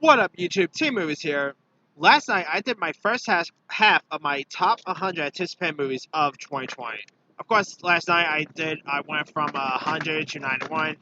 What up, YouTube? Team Movies here. Last night, I did my first half of my top 100 anticipated movies of 2020. Of course, last night I went from 100 to 91.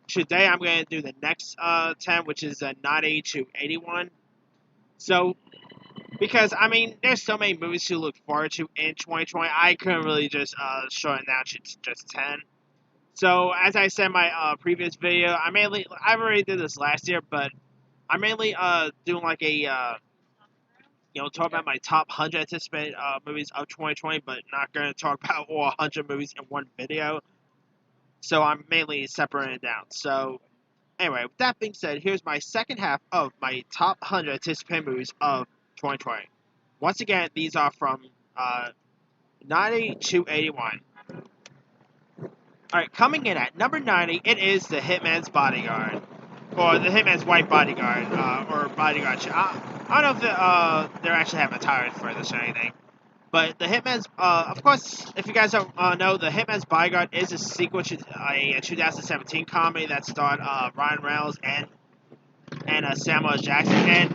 Today, I'm going to do the next 10, which is 90 to 81. So, because, I mean, there's so many movies to look forward to in 2020, I couldn't really just shorten down to just 10. So, as I said in my previous video, I already did this last year, but I'm mainly doing like a talk about my top 100 anticipated movies of 2020, but not going to talk about all 100 movies in one video. So I'm mainly separating it down. So anyway, with that being said, here's my second half of my top 100 anticipated movies of 2020. Once again, these are from 90 to 81. Alright, coming in at number 90, it is The Hitman's Bodyguard. Or The Hitman's White Bodyguard, or Bodyguard. I don't know if they're actually having a title for this or anything. But The Hitman's, of course, if you guys don't know, The Hitman's Bodyguard is a sequel to a 2017 comedy that starred Ryan Reynolds and Samuel L. Jackson. And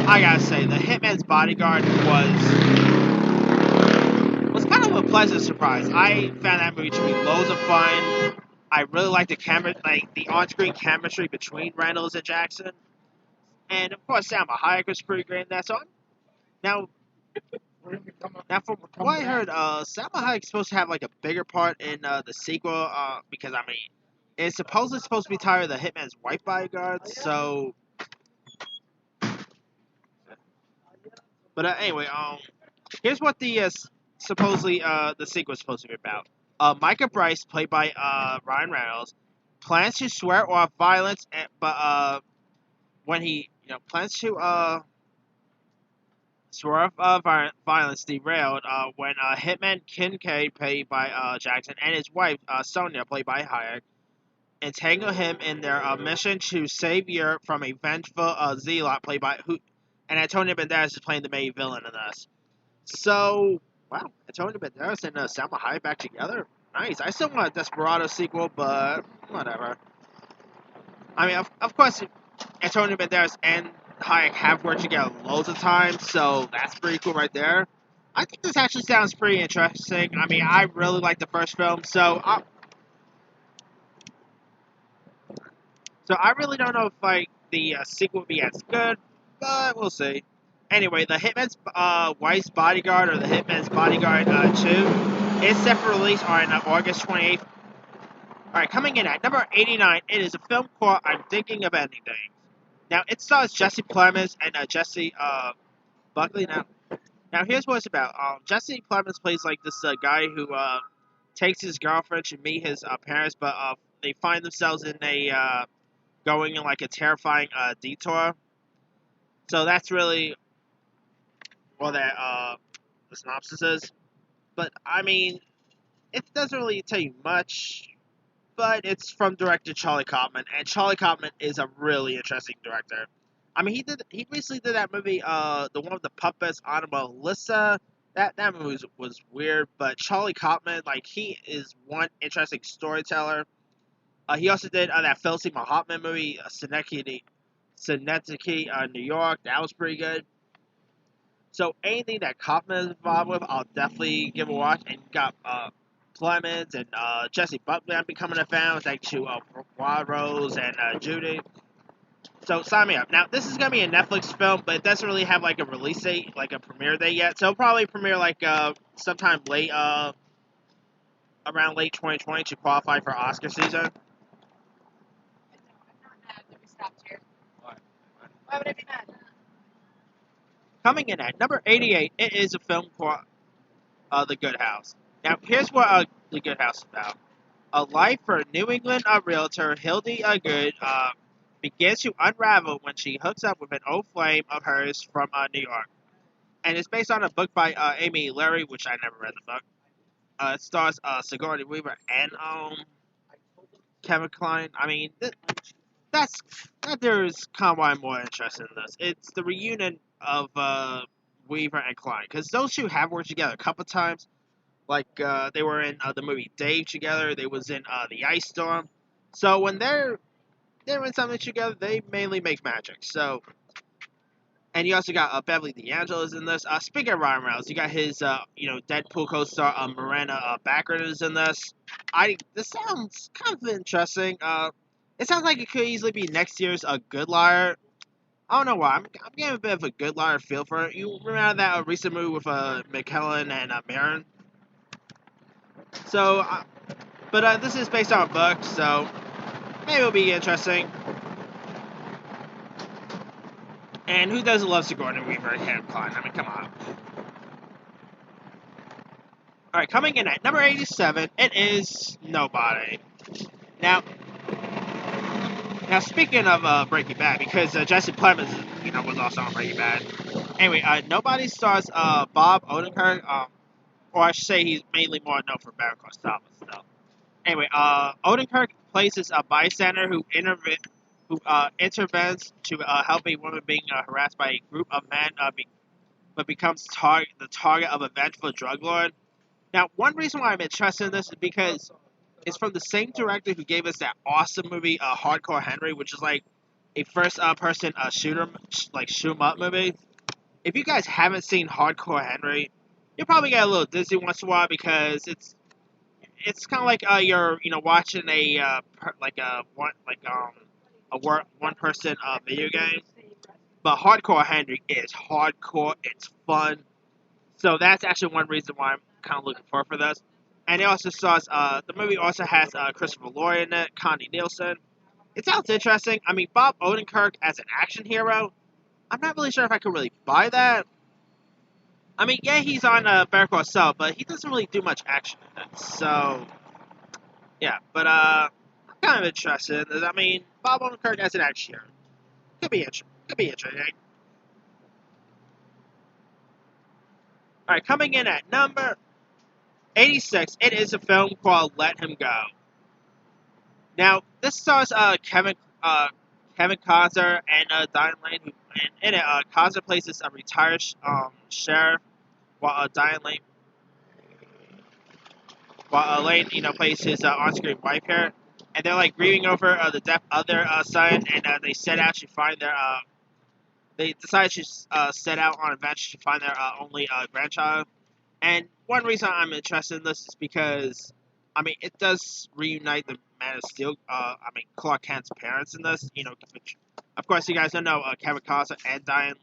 I gotta say, The Hitman's Bodyguard was kind of a pleasant surprise. I found that movie to be loads of fun. I really liked the on-screen chemistry between Reynolds and Jackson. And of course, Salma Hayek was pretty great in that song. Now, from what I heard, Salma Hayek's supposed to have like a bigger part in the sequel, because I mean, it's supposedly supposed to be titled The Hitman's White Bodyguard. So, but anyway, here's what the supposedly the sequel is supposed to be about. Micah Bryce, played by Ryan Reynolds, plans to swear off violence, but when he plans to swear off violence derailed when hitman Kincaid, played by Jackson, and his wife Sonia, played by Hayek, entangle him in their mission to save Europe from a vengeful zealot, played by and Antonio Banderas is playing the main villain in this. So, wow, Antonio Banderas and Salma Hayek back together. Nice. I still want a Desperado sequel, but whatever. I mean, of course, Antonio Banderas and Hayek have worked together loads of times, so that's pretty cool right there. I think this actually sounds pretty interesting. I mean, I really like the first film, so I really don't know if like the sequel will be as good, but we'll see. Anyway, the Hitman's Wife's Bodyguard, or the Hitman's Bodyguard 2, is set for release on August 28th. Alright, coming in at number 89, it is a film called I'm Thinking of Ending Things. Now, it stars Jesse Plemons and Jesse Buckley. Now here's what it's about. Jesse Plemons plays like this guy who takes his girlfriend to meet his parents, but they find themselves in a going in like a terrifying detour. So that's really what that the synopsis is. But I mean, it doesn't really tell you much. But it's from director Charlie Kaufman, and Charlie Kaufman is a really interesting director. I mean, he recently did that movie, the one with the puppets, Anna Melissa. That movie was weird, but Charlie Kaufman, like, he is one interesting storyteller. He also did that Philip Seymour Hoffman movie, Synecdoche, New York. That was pretty good. So anything that Kaufman is involved with, I'll definitely give a watch. And you got Plemons and Jesse Buckley. I'm becoming a fan. Thanks to Wild Rose and Judy. So sign me up. Now this is gonna be a Netflix film, but it doesn't really have like a release date, like a premiere date yet. So it'll probably premiere like sometime late, around late 2020 to qualify for Oscar season. Why would I be mad? Coming in at number 88, it is a film called The Good House. Now here's what The Good House is about. A life for New England realtor Hildy Good begins to unravel when she hooks up with an old flame of hers from New York. And it's based on a book by Amy Leary, which I never read the book. It stars Sigourney Weaver and Kevin Kline. I mean, there's kind of why I'm more interested in this. It's the reunion of Weaver and Kline, because those two have worked together a couple times. Like, they were in the movie Dave together. They was in The Ice Storm. So when they're in something together, they mainly make magic. So And you also got Beverly D'Angelo's in this. Speaking of Ryan Reynolds, you got his Deadpool co-star Miranda Baccarin is in this. This sounds kind of interesting. It sounds like it could easily be next year's A Good Liar. I don't know why. I'm getting a bit of a Good Liar feel for it. You remember that recent movie with McKellen and Maron? So, but this is based on a book, so maybe it'll be interesting. And who doesn't love Sigourney Weaver and Caleb Klein? I mean, come on. Alright, coming in at number 87, it is Nobody. Now speaking of Breaking Bad, because Jesse Plemons, was also on Breaking Bad. Anyway, Nobody stars Bob Odenkirk, or I should say he's mainly more known for Better Call Saul, still. Anyway, Odenkirk plays as a bystander who intervenes to help a woman being harassed by a group of men, but becomes the target of a vengeful drug lord. Now, one reason why I'm interested in this is because it's from the same director who gave us that awesome movie, Hardcore Henry, which is like a first-person shoot 'em up movie. If you guys haven't seen Hardcore Henry, you'll probably get a little dizzy once in a while because it's kind of like you're watching a one person video game. But Hardcore Henry is hardcore. It's fun. So that's actually one reason why I'm kind of looking forward for this. And it also stars, the movie also has Christopher Lloyd in it, Connie Nielsen. It sounds interesting. I mean, Bob Odenkirk as an action hero, I'm not really sure if I could really buy that. I mean, yeah, he's on Better Call Saul, but he doesn't really do much action in it. So, yeah. But, I'm kind of interested. I mean, Bob Odenkirk as an action hero. Could be interesting. Alright, coming in at number 86, it is a film called Let Him Go. Now, this stars Kevin Costner and Diane Lane, and in it, Costner plays this retired sheriff, while Lane, plays his on-screen wife here, and they're like grieving over the death of their son, and they set out to find their they decide to set out on an adventure to find their only grandchild. And one reason I'm interested in this is because, I mean, it does reunite the Man of Steel, Clark Kent's parents in this, which, of course, you guys don't know, Kevin Costner and Diane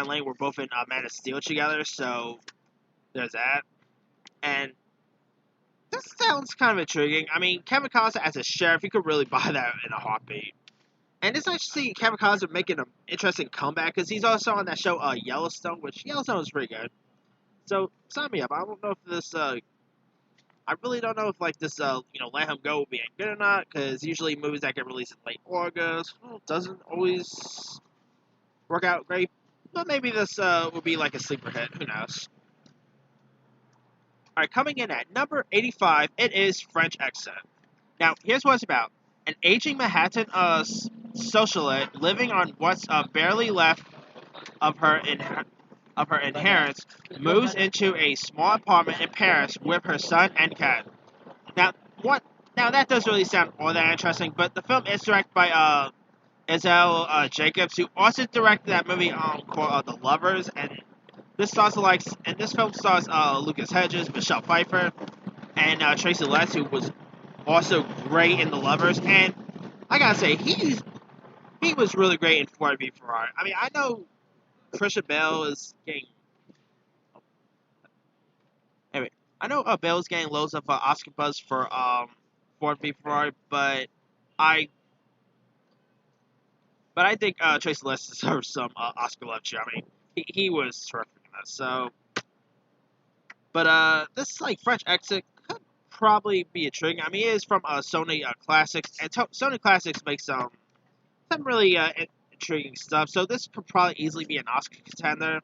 Lane were both in Man of Steel together, so there's that. And this sounds kind of intriguing. I mean, Kevin Costner as a sheriff, you could really buy that in a heartbeat. And it's nice to see Kevin Costner making an interesting comeback, because he's also on that show Yellowstone, which Yellowstone is pretty good. So, sign me up. I don't know if this, I really don't know if, this, Let Him Go will be any good or not, because usually movies that get released in late August, doesn't always work out great. But maybe this, will be like a sleeper hit. Who knows? Alright, coming in at number 85, it is French Exit. Now, here's what it's about. An aging Manhattan, socialite living on what's, barely left of her inheritance, moves into a small apartment in Paris with her son and cat. Now, Now that doesn't really sound all that interesting, but the film is directed by Isabelle Jacobs, who also directed that movie called The Lovers, and this film stars Lucas Hedges, Michelle Pfeiffer, and Tracy Letts, who was also great in The Lovers. And I gotta say, he was really great in Ford v Ferrari. I mean, I know Christian Bale is getting. Anyway, I know Bale's getting loads of Oscar buzz for Ford v Ferrari, but I think Tracy Letts deserves some Oscar love too. I mean, he was terrific in this. So, but this French Exit could probably be intriguing. I mean, it is from Sony Classics, and Sony Classics makes some really intriguing stuff. So this could probably easily be an Oscar contender.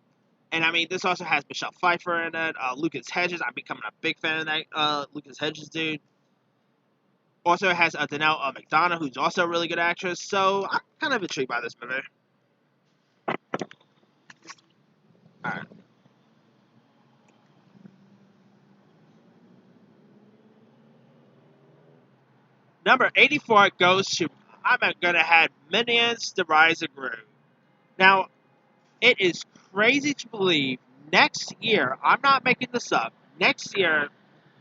And I mean, this also has Michelle Pfeiffer in it, Lucas Hedges. I'm becoming a big fan of that Lucas Hedges dude. Also has Danelle McDonough, who's also a really good actress. So I'm kind of intrigued by this movie. Alright. Number 84 goes to, I'm gonna have Minions: The Rise of Gru. Now, it is crazy to believe next year, I'm not making this up, next year,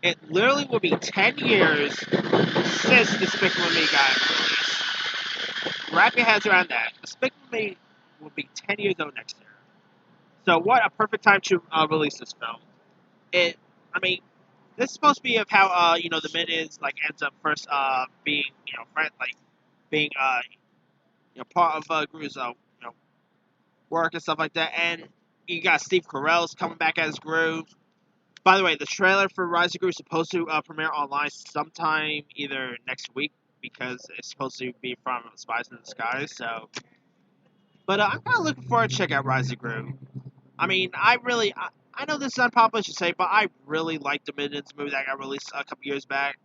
it literally will be 10 years since Despicable Me got released. Wrap your heads around that. Despicable Me will be 10 years old next year. So what a perfect time to release this film. It, I mean, this is supposed to be of how the Minions like ends up first being friend like being part of Gru's work and stuff like that, and you got Steve Carell's coming back as Gru. By the way, the trailer for Rise of Gru is supposed to premiere online sometime either next week because it's supposed to be from Spies in the Skies. So, but I'm kind of looking forward to check out Rise of Gru. I mean, I know this is unpopular to say, but I really liked the Minions movie that got released a couple years back.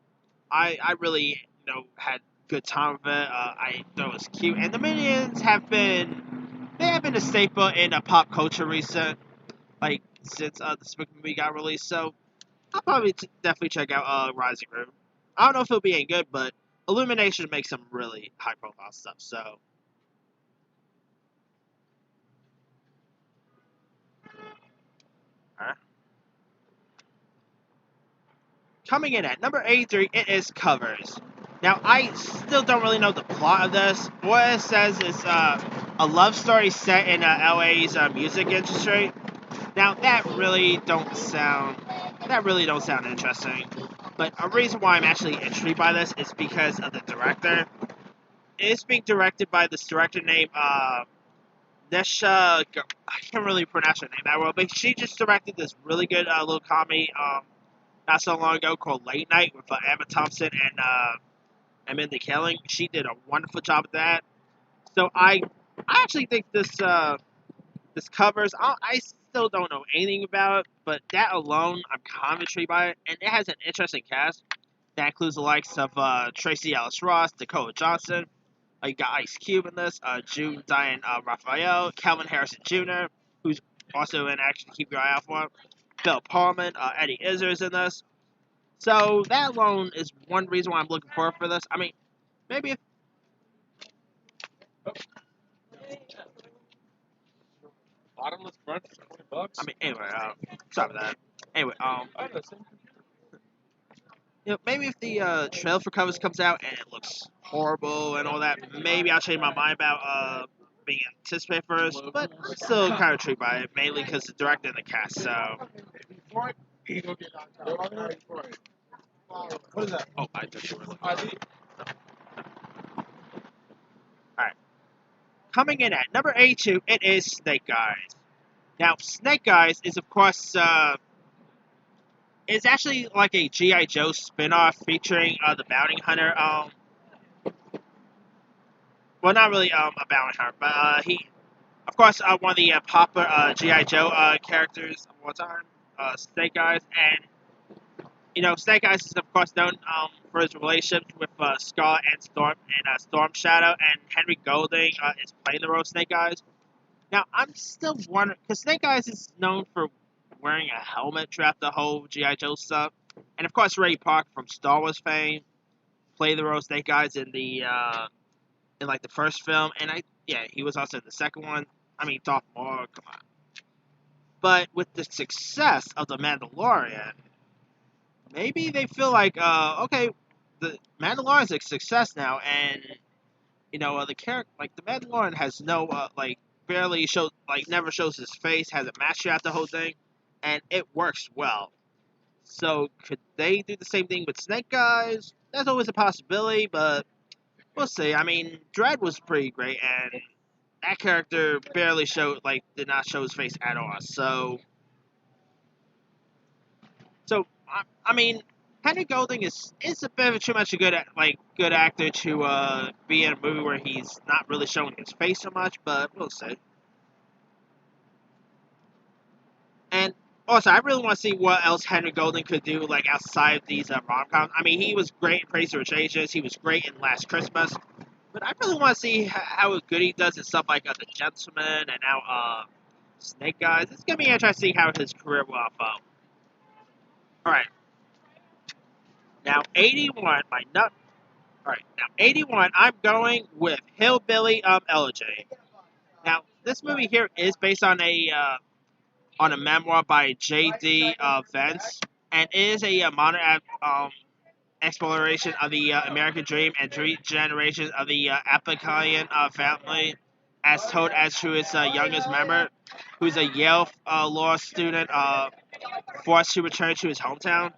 I really had good time with it. I thought it was cute, and the Minions have been a staple in pop culture recent like since the Despicable movie got released. So I'll probably definitely check out Rising Room. I don't know if it'll be any good, but Illumination makes some really high profile stuff. So uh, coming in at number 83, it is Covers. Now I still don't really know the plot of this. What it says is a love story set in LA's music industry. Now that really don't sound interesting. But a reason why I'm actually intrigued by this is because of the director. It's being directed by this director named Nesha. I can't really pronounce her name that well, but she just directed this really good little comedy not so long ago called Late Night with Emma Thompson and Mindy Kaling. She did a wonderful job with that. So I actually think this covers. I still don't know anything about it, but that alone, I'm kind of intrigued by it, and it has an interesting cast that includes the likes of Tracy Ellis Ross, Dakota Johnson. You got Ice Cube in this, June Diane Raphael, Calvin Harrison Jr., who's also in Action Keep Your Eye Out for, Bill Pullman, Eddie Izzard's in this. So that alone is one reason why I'm looking forward for this. I mean, maybe if Bottomless brunch for $20. I mean anyway, sorry about that. Anyway, maybe if the trailer for covers comes out and it looks horrible and all that, maybe I'll change my mind about being anticipated first. But I'm still kind of intrigued by it, mainly because the director and the cast. So, What is that? oh, I thought you were looking. ID. All right, coming in at number 82, it is Snake Eyes. Now, Snake Eyes is of course it's actually like a GI Joe spinoff featuring the bounty hunter. Well, not really a bounty hunter, but he of course, one of the popular GI Joe characters of all time, Snake Eyes, and Snake Eyes is of course known for his relationship with Scar and Storm Shadow, and Henry Golding is playing the role of Snake Eyes. Now, I'm still wondering because Snake Eyes is known for wearing a helmet throughout the whole GI Joe stuff, and of course, Ray Park from Star Wars fame played the role of Snake Eyes in like the first film, and he was also in the second one. I mean, Darth Maul, come on. But with the success of The Mandalorian, maybe they feel like, okay, the Mandalorian's a success now, and the character, like the Mandalorian, has no, barely shows, like never shows his face, hasn't matched out the whole thing, and it works well. So could they do the same thing with Snake Eyes? That's always a possibility, but we'll see. I mean, Dread was pretty great, and that character barely did not show his face at all. I mean, Henry Golding is a bit of too much a good actor to be in a movie where he's not really showing his face so much, but we'll see. And also, I really want to see what else Henry Golding could do like outside of these rom coms. I mean, he was great in Crazy Rich Asians. He was great in Last Christmas. But I really want to see how good he does in stuff like The Gentleman and now Snake Eyes. It's gonna be interesting to see how his career will unfold. All right, now 81. All right, now 81. I'm going with Hillbilly Elegy. Now this movie here is based on a memoir by J.D. Vance, and it is a modern exploration of the American dream and three generations of the Applican family, as told as to its youngest member, who's a Yale law student forced to return to his hometown.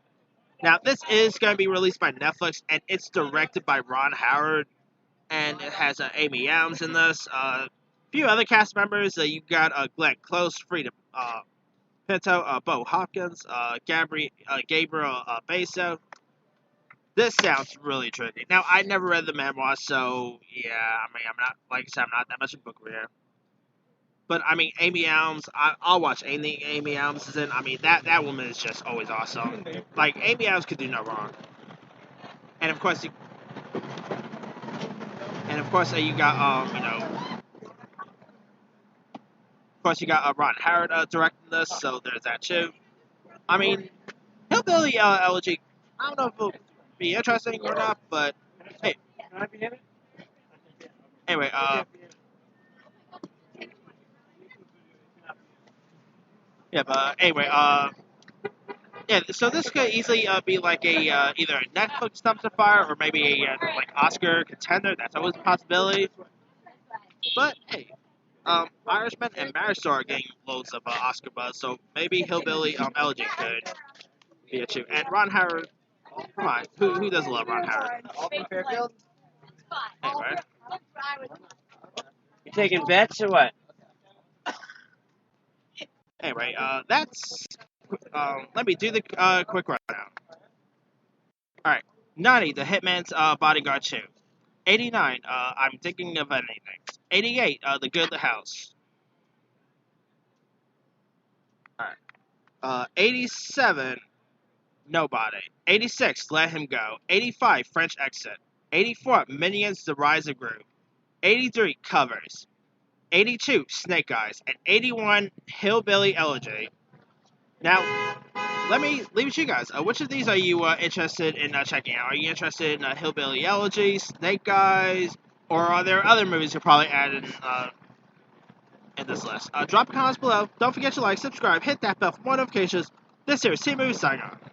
Now, this is going to be released by Netflix, and it's directed by Ron Howard, and it has Amy Adams in this. A few other cast members. You've got Glenn Close, Frida Pinto, Bo Hopkins, Gabriel Basso. This sounds really tricky. Now, I never read the memoir, so yeah, I mean, I'm not, like I said, I'm not that much of a book reader. But I mean, Amy Adams, I'll watch anything Amy Adams is in. I mean, that woman is just always awesome. Like, Amy Adams could do no wrong. And of course, you got of course you got Ron Howard directing this, so there's that too. I mean, Hillbilly Elegy, I don't know if it'll be interesting or not, but hey, Can I be in it? anyway, yeah, but anyway, yeah, so this could easily be like a either a Netflix dumpster fire or maybe a like Oscar contender. That's always a possibility. But hey, Irishman and Marriage Story are getting loads of Oscar buzz, so maybe Hillbilly Elegy could be a two. And Ron Howard, come on, who doesn't love Ron Howard? Alton Fairfield? Anyway, You taking bets or what? anyway, that's. Let me do the quick rundown. All right, 90, The Hitman's Bodyguard 2. 89, I'm Thinking of Anything. 88, The Good, the House. Alright. 87, Nobody. 86, Let Him Go. 85, French Exit. 84, Minions, The Rise of Gru. 83, Covers. 82, Snake Eyes. And 81, Hillbilly Elegy. Now, let me leave it to you guys. Which of these are you interested in checking out? Are you interested in Hillbilly Elegy, Snake Eyes, or are there other movies you'll probably add in this list? Drop comments below. Don't forget to like, subscribe, hit that bell for more notifications. This here is Team Movie signing off.